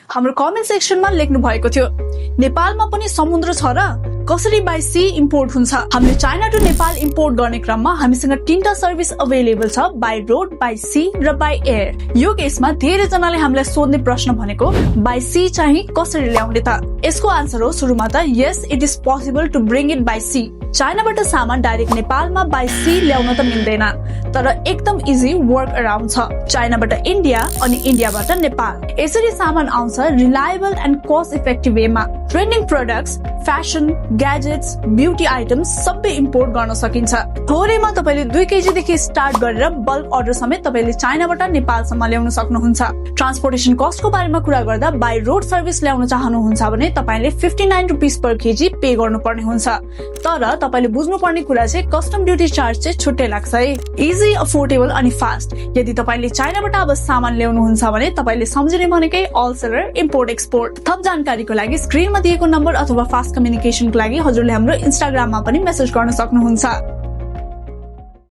हाम्रो कमेन्ट सेक्सनमा लेख्नु भएको थियो नेपालमा पनि समुद्र छ र कसरी बाइ सी इम्पोर्ट हुन्छ। हामीले चाइना टु नेपाल इम्पोर्ट गर्ने क्रममा हामीसँग 3टा सर्भिस अवेलेबल छ, बाइ रोड, बाइ सी र बाइ एयर। यो केसमा धेरै जनाले हामीलाई सोध्ने प्रश्न भनेको बाइ सी चाहिँ कसरी ल्याउने त? यसको आन्सर हो सुरुमा त yes it is possible to bring it by sea. चाइनाबाट सामान डाइरेक्ट नेपालमा बाइ सी ल्याउन त मिल्दैन, तर एकदम इजी वर्क अराउन्ड छ। चाइनाबाट इन्डिया अनि इन्डियाबाट नेपाल यसरी सामान आउँछ रिलायबल एन्ड कस्ट इफेक्टिभ वेमा। Trending products, fashion, gadgets, beauty items सबै इम्पोर्ट गर्न सकिन्छ। थोरैमा तपाईले 2 केजी देखि स्टार्ट गरेर बल्क अर्डर समेत तपाईले चाइनाबाट नेपालसम्म ल्याउन सक्नुहुन्छ। ट्रान्सपोर्टेसन कस्टको बारेमा कुरा गर्दा बाइ रोड सर्भिस ल्याउन चाहनुहुन्छ भने तपाईले 59 रुपीस पर केजी पे गर्नुपर्ने हुन्छ। तर तपाईले बुझ्नुपर्ने कुरा चाहिँ कस्टम ड्युटी चार्ज चाहिँ छुट्टै लाग्छ है। इजी, अफोर्डेबल अनि फास्ट। यदि तपाईले चाइनाबाट अब सामान ल्याउनुहुन्छ भने तपाईले सम्झिने भनेकै अल सेलर इम्पोर्ट एक्सपोर्ट। थप जानकारीको लागि स्क्रिनमा दिएको नम्बर अथवा फास्ट कम्युनिकेसनको लागि हजुरले हाम्रो इन्स्टाग्राममा पनि मेसेज गर्न सक्नुहुन्छ।